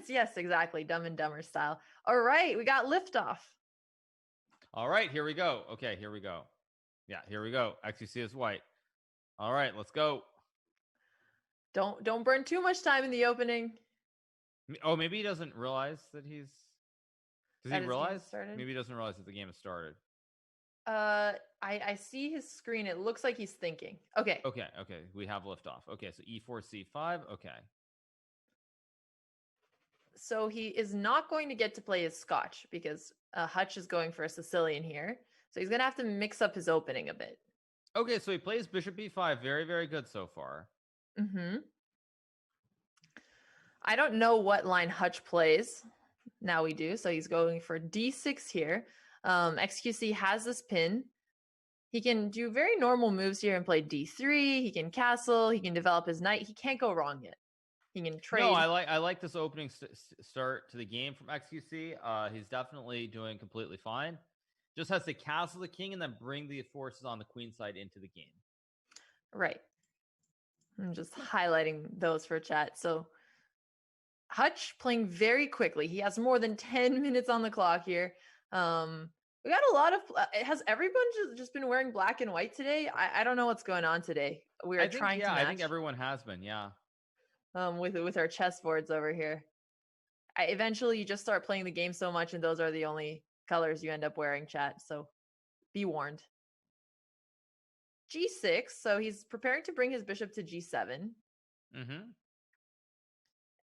Yes, exactly. Dumb and Dumber style. All right, we got liftoff. All right, here we go. Okay, here we go. Yeah, here we go. xQc is white. All right, let's go. Don't burn too much time in the opening. Oh, maybe he doesn't realize that he's. Does he That his game realize? has started. Maybe he doesn't realize that the game has started. I see his screen. It looks like he's thinking. Okay. Okay. We have liftoff. Okay, so E4, C5. Okay. So he is not going to get to play his Scotch because Hutch is going for a Sicilian here. So he's going to have to mix up his opening a bit. Okay, so he plays Bishop B5. Very, very good so far. Mm-hmm. I don't know what line Hutch plays. Now we do. So he's going for D6 here. xQc has this pin. He can do very normal moves here and play D3. He can castle. He can develop his knight. He can't go wrong yet. He can trade. No, I like this opening start to the game from xQc. He's definitely doing completely fine. Just has to castle the king and then bring the forces on the queen side into the game. Right. I'm just highlighting those for chat. So Hutch playing very quickly. He has more than 10 minutes on the clock here. We got a lot of. Has everyone just been wearing black and white today? I don't know what's going on today. We are trying to match. I think everyone has been. Yeah. With our chessboards over here. Eventually, you just start playing the game so much, and those are the only colors you end up wearing, chat. So be warned. G6. So he's preparing to bring his bishop to G7. Mm-hmm.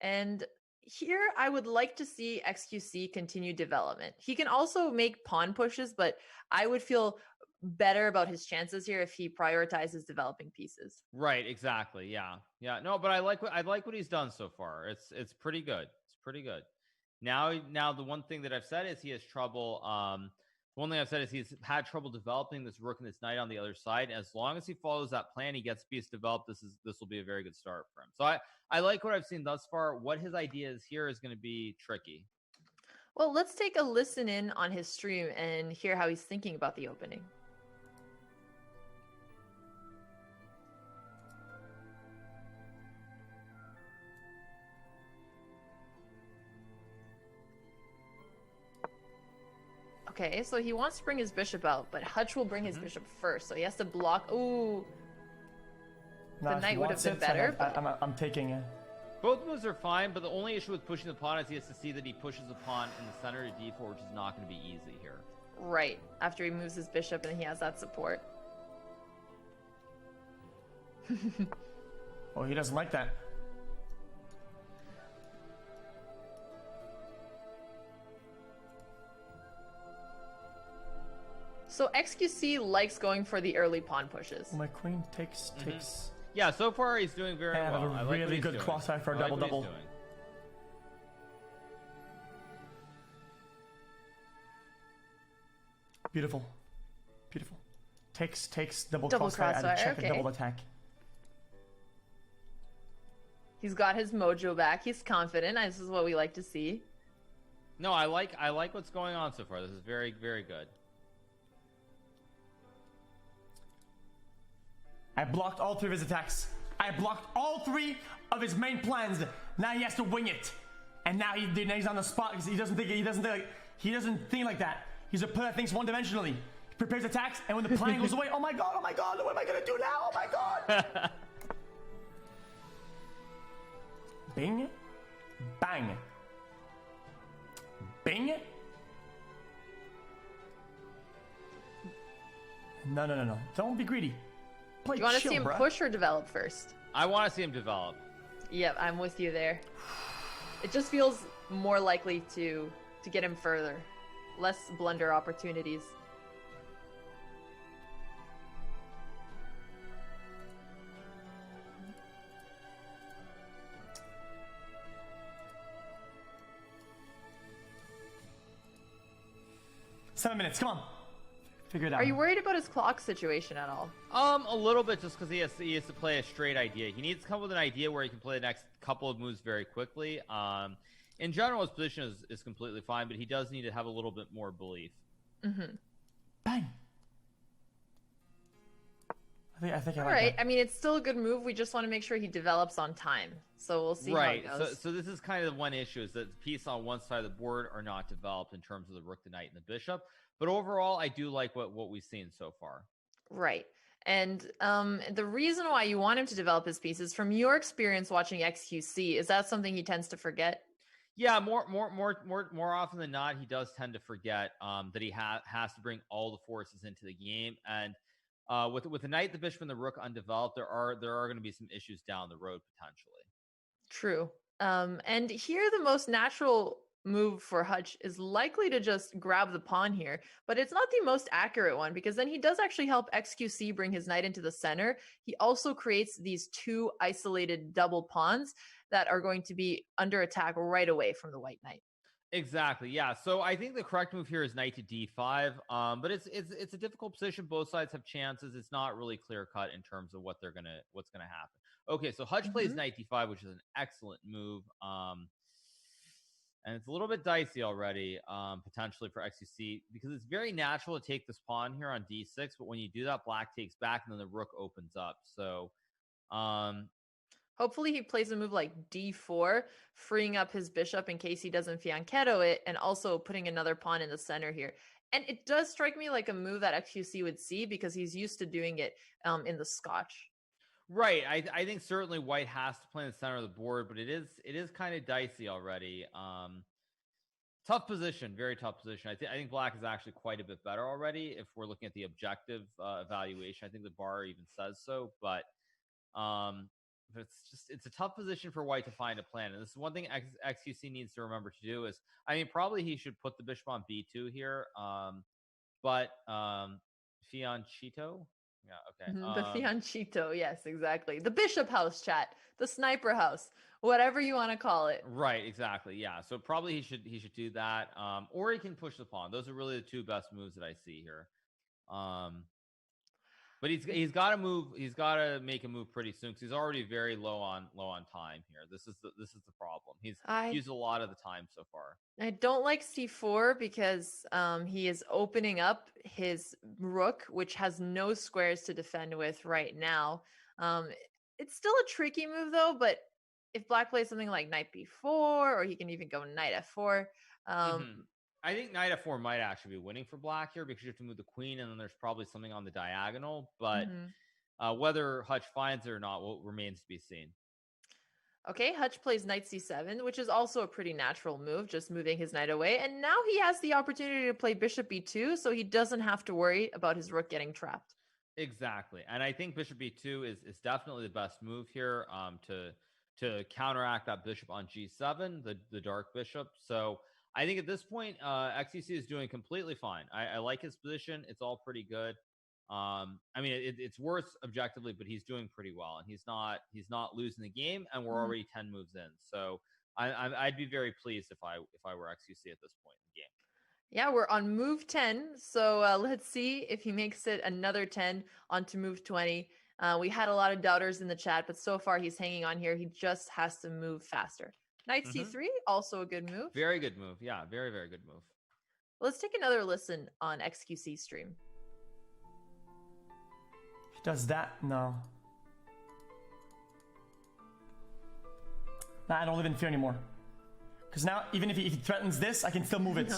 And here, I would like to see xQc continue development. He can also make pawn pushes, but I would feel better about his chances here if he prioritizes developing pieces. Right, exactly. Yeah. No, but I like what he's done so far. It's pretty good. It's pretty good. Now the one thing that I've said is he has trouble. One thing I've said is he's had trouble developing this rook and this knight on the other side. As long as he follows that plan, he gets pieces developed. This will be a very good start for him. So I like what I've seen thus far. What his idea is here is going to be tricky. Well, let's take a listen in on his stream and hear how he's thinking about the opening. Okay, so he wants to bring his bishop out, but Hutch will bring his bishop first, so he has to block. Ooh. No, the knight would have been better. I'm taking it. Both moves are fine, but the only issue with pushing the pawn is he has to see that he pushes the pawn in the center to d4, which is not going to be easy here. Right, after he moves his bishop and he has that support. Oh, he doesn't like that. So xQc likes going for the early pawn pushes. My queen takes. Yeah, so far he's doing very well. I have a really good crosshair for a double-double. Beautiful. Takes double crossfire and check and double attack. He's got his mojo back. He's confident. This is what we like to see. No, I like what's going on so far. This is very, very good. I blocked all 3 of his attacks. I blocked all 3 of his main plans. Now he has to wing it. And now he's on the spot because he doesn't think like that. He's a player that thinks one-dimensionally. He prepares attacks, and when the plan goes away, oh my god, what am I gonna do now? Oh my god! Bing, bang, bing. No. Don't be greedy. Do you want to see him push or develop first? I want to see him develop. Yep, I'm with you there. It just feels more likely to get him further. Less blunder opportunities. Seven minutes, come on. Figure it out. Are you worried about his clock situation at all? A little bit, just because he has to play a straight idea. He needs to come with an idea where he can play the next couple of moves very quickly. In general, his position is completely fine, but he does need to have a little bit more belief. Mm-hmm. Bang. I think I All like right. that. I mean, it's still a good move. We just want to make sure he develops on time. So we'll see how it goes. So this is kind of the one issue is that the pieces on one side of the board are not developed in terms of the rook, the knight, and the bishop. But overall, I do like what we've seen so far. Right. And the reason why you want him to develop his pieces, from your experience watching xQc, is that something he tends to forget? Yeah, more often than not, he does tend to forget that he has to bring all the forces into the game. And with the knight, the bishop, and the rook undeveloped, there are going to be some issues down the road potentially. True. And here the most natural move for Hutch is likely to just grab the pawn here, but it's not the most accurate one because then he does actually help xQc bring his knight into the center. He also creates these two isolated double pawns that are going to be under attack right away from the white knight. Exactly. Yeah. So I think the correct move here is knight to d5. But it's a difficult position. Both sides have chances. It's not really clear cut in terms of what's gonna happen. Okay, so Hutch plays knight d5, which is an excellent move. And it's a little bit dicey already, potentially for xQc, because it's very natural to take this pawn here on d6, but when you do that, black takes back, and then the rook opens up. So, hopefully he plays a move like d4, freeing up his bishop in case he doesn't fianchetto it, and also putting another pawn in the center here. And it does strike me like a move that xQc would see because he's used to doing it in the Scotch. Right. I think certainly white has to play in the center of the board, but it is kind of dicey already. Tough position, very tough position. I think black is actually quite a bit better already if we're looking at the objective evaluation. I think the bar even says so, but it's a tough position for white to find a plan. And this is one thing xQc needs to remember to do is, I mean, probably he should put the bishop on b2 here, but fianchetto. Yeah, okay. The fianchetto, yes, exactly. The bishop house, chat, the sniper house, whatever you want to call it. Right, exactly. Yeah. So probably he should do that. Or he can push the pawn. Those are really the two best moves that I see here. But he's got to move. He's got to make a move pretty soon because he's already very low on time here. This is the problem. He's used a lot of the time so far. I don't like c4 because he is opening up his rook, which has no squares to defend with right now. It's still a tricky move though. But if black plays something like knight b4, or he can even go knight f4. I think knight f4 might actually be winning for black here because you have to move the queen, and then there's probably something on the diagonal. But whether Hutch finds it or not remains to be seen. Okay, Hutch plays knight c7, which is also a pretty natural move, just moving his knight away. And now he has the opportunity to play bishop b2, so he doesn't have to worry about his rook getting trapped. Exactly. And I think bishop b2 is definitely the best move here to counteract that bishop on g7, the dark bishop. So I think at this point, xQc is doing completely fine. I like his position. It's all pretty good. I mean, it's worse objectively, but he's doing pretty well, and he's not losing the game, and we're already 10 moves in. So I'd be very pleased if I were xQc at this point in the game. Yeah, we're on move 10, so let's see if he makes it another 10 onto move 20. We had a lot of doubters in the chat, but so far he's hanging on here. He just has to move faster. Knight c3, also a good move. Very good move. Yeah, very, very good move. Let's take another listen on xQc stream. He does that? No. Nah, I don't live in fear anymore. Because now, even if he threatens this, I can still move it. No.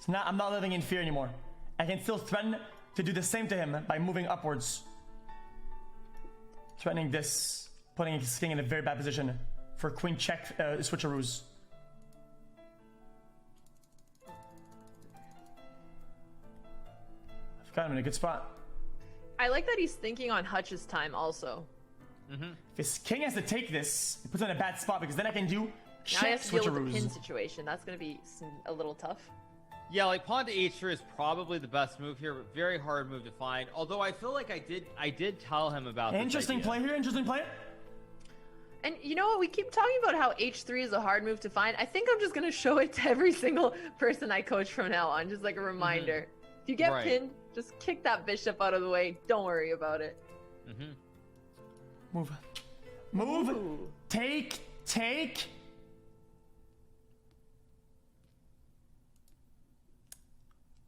So now I'm not living in fear anymore. I can still threaten to do the same to him by moving upwards. Threatening this, putting his king in a very bad position for queen check switcheroos. I've got him in a good spot. I like that he's thinking on Hutch's time also. If his king has to take this, it puts him in a bad spot because then I can do check now I have to deal with switcheroos. the pin situation. That's going to be a little tough. Yeah, like pawn to h3 is probably the best move here, but very hard move to find. Although I feel like I did tell him about interesting this play here. Interesting play. And you know what? We keep talking about how h3 is a hard move to find. I think I'm just going to show it to every single person I coach from now on, just like a reminder. If you get pinned, just kick that bishop out of the way. Don't worry about it. Move. Move. Ooh. Take.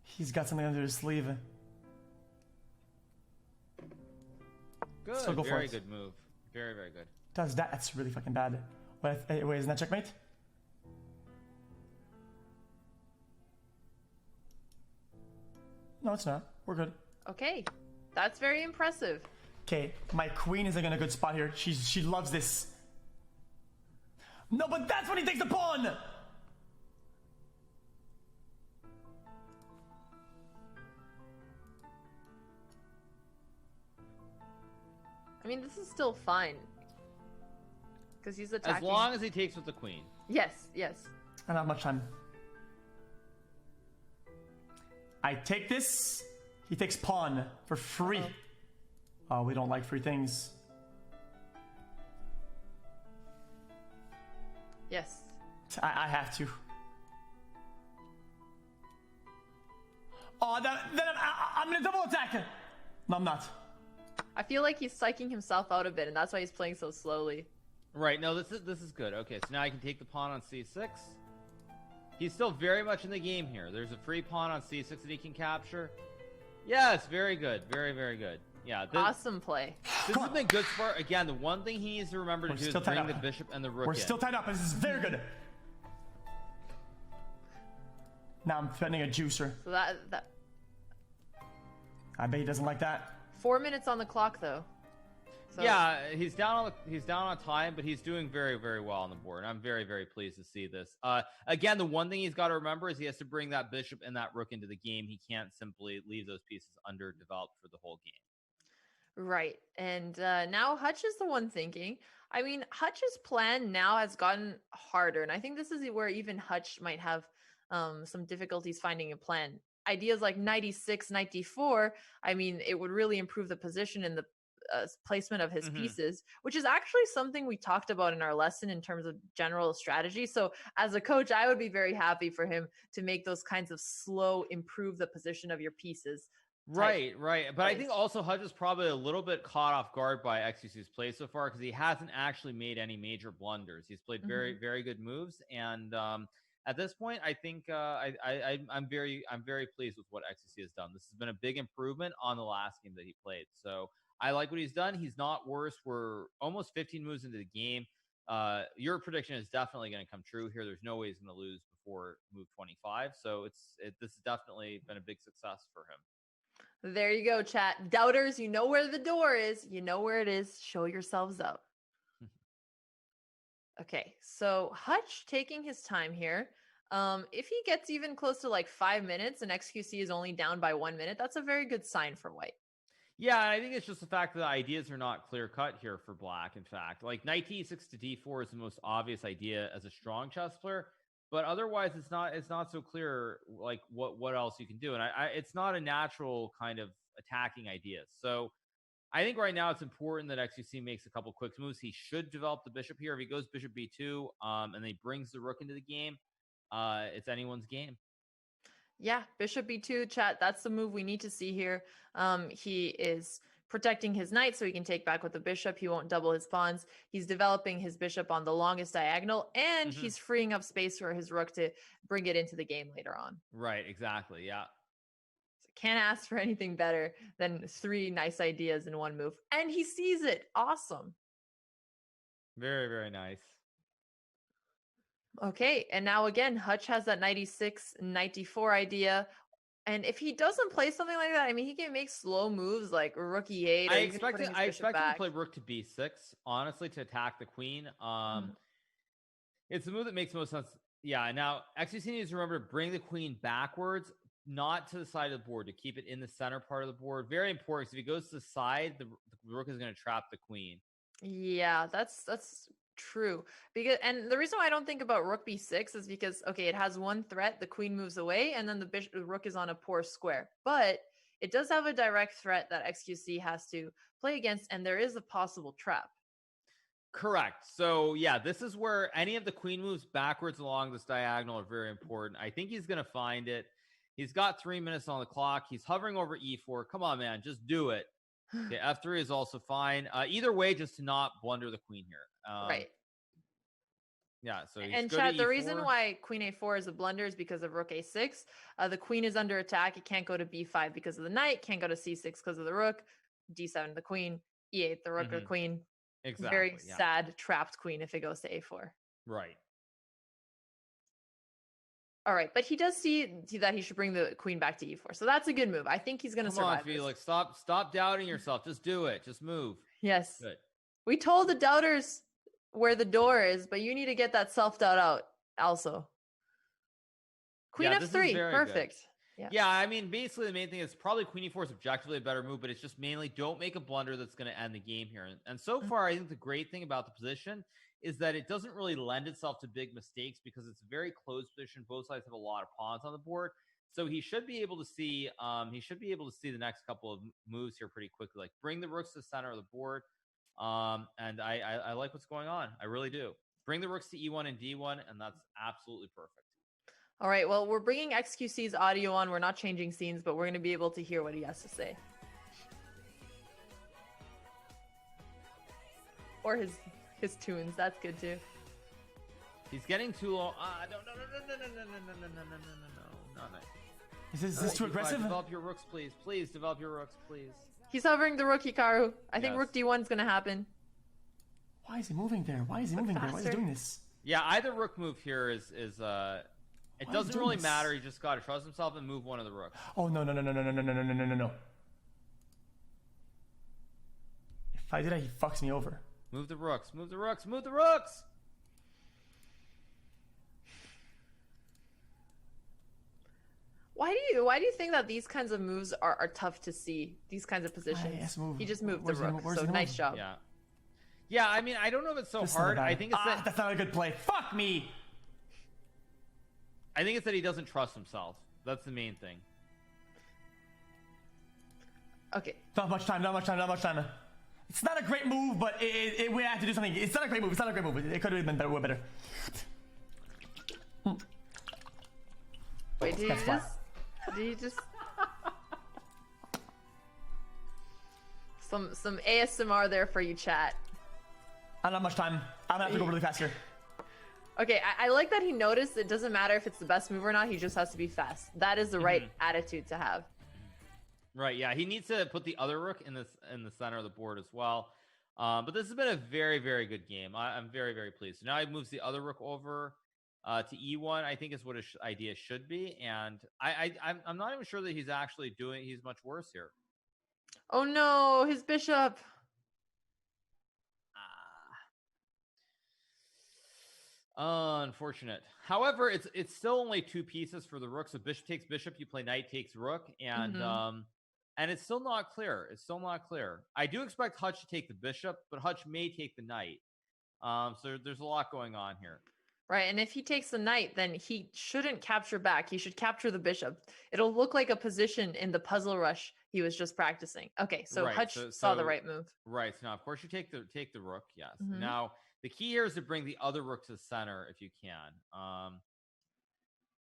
He's got something under his sleeve. So go for Very it. good move. Very, very good. Does that? That's really fucking bad. Wait, isn't that checkmate? No, it's not. We're good. Okay, that's very impressive. Okay, my queen is in a good spot here. She loves this. No, but that's when he takes the pawn! I mean, this is still fine. Because he's attacking. As long as he takes with the queen. Yes, yes. I don't have much time. I take this. He takes pawn for free. Oh, we don't like free things. Yes. I have to. Oh, then I'm gonna double attack. No, I'm not. I feel like he's psyching himself out a bit, and that's why he's playing so slowly. Right. No, this is good. Okay, so now I can take the pawn on c6. He's still very much in the game here. There's a free pawn on c6 that he can capture. Yes, very good. Very, very good. Yeah. Awesome play. This has been good for, again, the one thing he needs to remember to do is bring the bishop and the rook We're in. still tied up. This is very good. Now I'm threatening a juicer. So that I bet he doesn't like that. 4 minutes on the clock, though. So, Yeah, he's down on time, but he's doing very, very well on the board. I'm very, very pleased to see this. Again, the one thing he's got to remember is he has to bring that bishop and that rook into the game. He can't simply leave those pieces underdeveloped for the whole game. Right. And now Hutch is the one thinking. I mean, Hutch's plan now has gotten harder. And I think this is where even Hutch might have some difficulties finding a plan. Ideas like 96, 94, I mean, it would really improve the position and the placement of his pieces, which is actually something we talked about in our lesson in terms of general strategy. So as a coach, I would be very happy for him to make those kinds of slow, improve the position of your pieces. Right. But I think also Hutch is probably a little bit caught off guard by xQc's play so far because he hasn't actually made any major blunders. He's played very, very good moves, and at this point, I think I'm very pleased with what xQc has done. This has been a big improvement on the last game that he played. So I like what he's done. He's not worse. We're almost 15 moves into the game. Your prediction is definitely going to come true here. There's no way he's going to lose before move 25. So this has definitely been a big success for him. There you go, chat. Doubters, you know where the door is. You know where it is. Show yourselves up. Okay, so Hutch taking his time here. If he gets even close to like 5 minutes and xQc is only down by 1 minute, that's a very good sign for white. Yeah, I think it's just the fact that the ideas are not clear cut here for black. In fact, like knight e6 to d4 is the most obvious idea as a strong chess player, but otherwise it's not so clear like what else you can do, and it's not a natural kind of attacking idea. So I think right now it's important that xQc makes a couple quick moves. He should develop the bishop here. If he goes bishop b2 and then he brings the rook into the game, it's anyone's game. Yeah, bishop b2, chat. That's the move we need to see here. He is protecting his knight so he can take back with the bishop. He won't double his pawns. He's developing his bishop on the longest diagonal, and he's freeing up space for his rook to bring it into the game later on. Right, exactly, yeah. So can't ask for anything better than 3 nice ideas in one move. And he sees it. Awesome. Very, very nice. Okay, and now again, Hutch has that 96, 94 idea. And if he doesn't play something like that, I mean, he can make slow moves like rook e8. I expect him to play rook to b6, honestly, to attack the queen. It's a move that makes most sense. Yeah, now xQc needs to remember to bring the queen backwards, not to the side of the board, to keep it in the center part of the board. Very important, because if he goes to the side, the rook is going to trap the queen. Yeah, that's true. And the reason why I don't think about rook b6 is because, okay, it has one threat, the queen moves away, and then the rook is on a poor square. But it does have a direct threat that xQc has to play against, and there is a possible trap. Correct. So yeah, this is where any of the queen moves backwards along this diagonal are very important. I think he's going to find it. He's got 3 minutes on the clock. He's hovering over e4. Come on, man, just do it. Okay, f3 is also fine. Either way, just to not blunder the queen here. Right. Yeah. So and Chad, the reason why queen a4 is a blunder is because of rook a6. The queen is under attack. It can't go to b5 because of the knight. Can't go to c6 because of the rook. d7 the queen. e8, the rook or queen. Exactly. Very sad, trapped queen if it goes to a4. Right. All right, but he does see that he should bring the queen back to e4. So that's a good move. I think he's going to survive. Come on, Felix. Stop doubting yourself. Just do it. Just move. Yes. Good. We told the doubters where the door is, but you need to get that self-doubt out also. Queen f3. Perfect. Yeah. Yeah, I mean, basically the main thing is probably queen e4 is objectively a better move, but it's just mainly don't make a blunder that's going to end the game here. And so far, I think the great thing about the position is that it doesn't really lend itself to big mistakes because it's a very closed position. Both sides have a lot of pawns on the board. So he should be able to see the next couple of moves here pretty quickly. Like bring the rooks to the center of the board. And I like what's going on. I really do. Bring the rooks to e1 and d1, and that's absolutely perfect. All right, well, we're bringing xQc's audio on. We're not changing scenes, but we're going to be able to hear what he has to say. Or his tunes. That's good too. He's getting too low. No, not nice. Is this too aggressive? Develop your rooks, please. Please develop your rooks, please. He's hovering the rook, Hikaru. I think rook d1 is going to happen. Why is he moving there? Why is he moving there? Why is he doing this? Yeah, either rook move here is it doesn't really matter. He just got to trust himself and move one of the rooks. Oh, no. If I did that, he fucks me over. Move the rooks. Move the rooks. Move the rooks. Why do you think that these kinds of moves are tough to see? These kinds of positions. He just moved the rook. So nice job. Yeah. Yeah, I mean, I don't know if it's so hard. I think it's that's not a good play. Fuck me. I think it's that he doesn't trust himself. That's the main thing. Okay. Not much time. It's not a great move, but we have to do something. It's not a great move. It could have been better. Way better. Wait, did you just some ASMR there for you, chat? I don't have much time. I'm gonna have to go really fast here. Okay, I like that he noticed it doesn't matter if it's the best move or not. He just has to be fast. That is the right attitude to have. Right. Yeah, he needs to put the other rook in the center of the board as well. But this has been a very, very good game. I'm very, very pleased. So now he moves the other rook over to e1. I think is what his idea should be, and I'm not even sure that he's actually doing. He's much worse here. Oh no, his bishop. Unfortunate. However, it's still only two pieces for the rook. So bishop takes bishop, you play knight takes rook, and it's still not clear. I do expect Hutch to take the bishop, but Hutch may take the knight. So there's a lot going on here. Right, and if he takes the knight, then he shouldn't capture back. He should capture the bishop. It'll look like a position in the puzzle rush he was just practicing. Okay, so right, Hutch saw the right move. Right, so now of course you take the rook. Yes. Now the key here is to bring the other rook to the center if you can.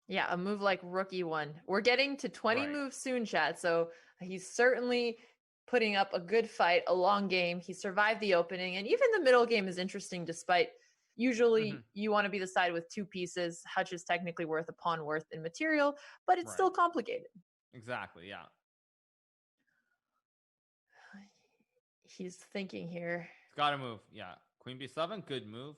Yeah, a move like rook e1. We're getting to 20 moves soon, chat. So he's certainly putting up a good fight, a long game. He survived the opening, and even the middle game is interesting despite usually you want to be the side with two pieces. Hutch is technically worth a pawn worth in material, but it's still complicated. Exactly, yeah. He's thinking here. It's got to move, yeah. Queen b7, good move.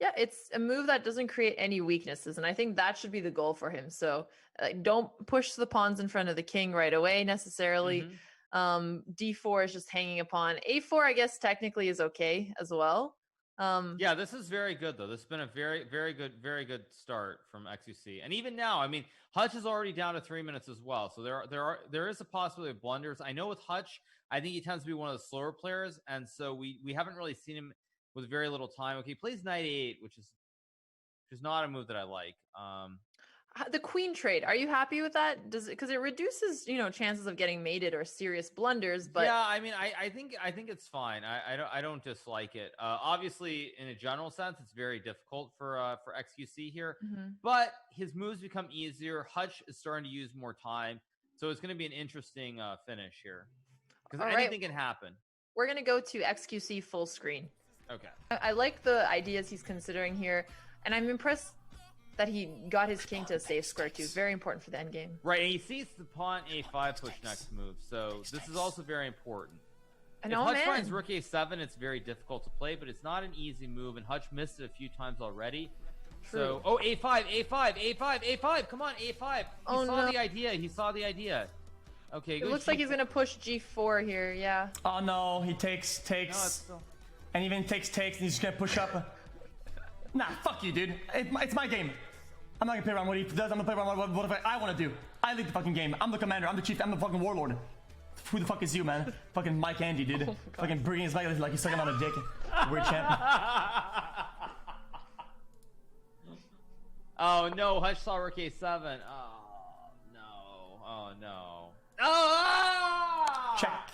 Yeah, it's a move that doesn't create any weaknesses, and I think that should be the goal for him. So don't push the pawns in front of the king right away necessarily. D4 is just hanging a pawn. A4, I guess, technically is okay as well. Yeah, this is very good, though. This has been a very, very good start from xQc. And even now, I mean, Hutch is already down to 3 minutes as well. So there is a possibility of blunders. I know with Hutch, I think he tends to be one of the slower players, and so we haven't really seen him with very little time. Okay, he plays knight a8, which is not a move that I like. The queen trade, are you happy with that? Does it, because it reduces chances of getting mated or serious blunders? But yeah, I mean, I think it's fine. I don't dislike it. Obviously, in a general sense, it's very difficult for xQc here. But his moves become easier. Hutch is starting to use more time, so it's going to be an interesting finish here because anything can happen. We're going to go to xQc full screen. Okay. I like the ideas he's considering here, and I'm impressed. that he got his king to a safe square too. Very important for the endgame. Right, and he sees the pawn a5 push next move, so this is also very important. And if oh Hutch man, finds rook a7, it's very difficult to play, but it's not an easy move, and Hutch missed it a few times already. True. So, a5. Come on, a5. He saw the idea. He saw the idea. Okay, it looks like he's gonna push g4 here. Yeah. Oh no, he takes, and even takes, and he's just gonna push up. Nah, fuck you, dude. It's my game. I'm not gonna play around what he does. I'm gonna play around what I want to do. I lead the fucking game. I'm the commander. I'm the chief. I'm the fucking warlord. Who the fuck is you, man? Fucking Mike Andy, dude. Fucking bringing his leg like he's sucking on a dick. Weird champ. Oh no, Hutch saw rook a7. Oh no. Oh no. Oh! Check.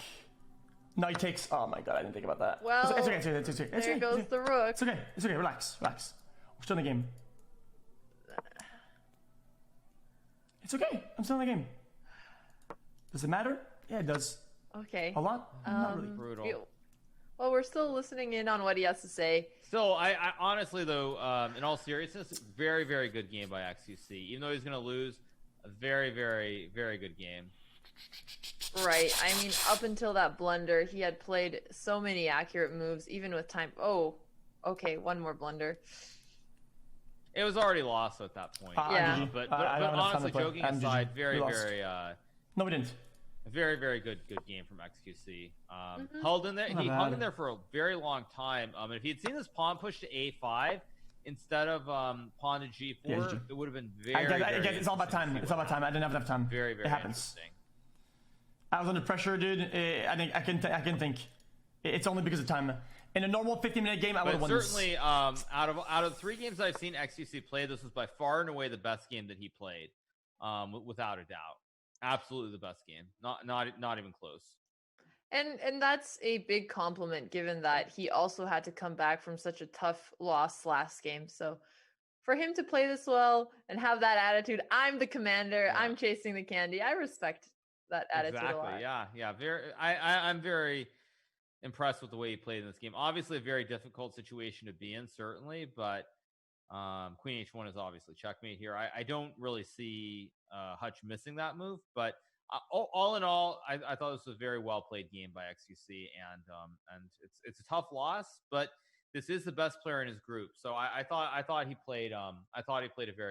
No, he takes. Oh my god, I didn't think about that. Well, it's okay. There goes the rook. It's okay. Relax. We're still in the game. It's okay. I'm still in the game. Does it matter? Yeah, it does. Okay. A lot? Not really. Brutal. Well, we're still listening in on what he has to say. Still, I honestly though, in all seriousness, very, very good game by xQc. Even though he's gonna lose, a very, very, very good game. Right. I mean, up until that blunder, he had played so many accurate moves, even with time. Oh, okay. One more blunder. It was already lost at that point. Yeah. But honestly, joking aside, very, very. No, we didn't. A very, very good game from xQc. Held in there. He hung in there for a very long time. If he had seen this pawn push to a5 instead of pawn to g4, it would have been very. It's all about time. It's all about time. I didn't have enough time. Very, very it happens. Interesting. I was under pressure, dude. I can think. It's only because of time. In a normal 15-minute game, I would have won. Certainly, out of 3 games I've seen xQc play, this was by far and away the best game that he played, without a doubt. Absolutely the best game. Not even close. And that's a big compliment, given that he also had to come back from such a tough loss last game. So for him to play this well and have that attitude, I'm the commander, I'm chasing the candy. I respect that attitude a lot. Yeah. I'm very impressed with the way he played in this game. Obviously a very difficult situation to be in, certainly, but Queen H1 is obviously checkmate here. I don't really see Hutch missing that move, but all in all, I thought this was a very well played game by xQc, and it's a tough loss, but this is the best player in his group. So I thought he played a very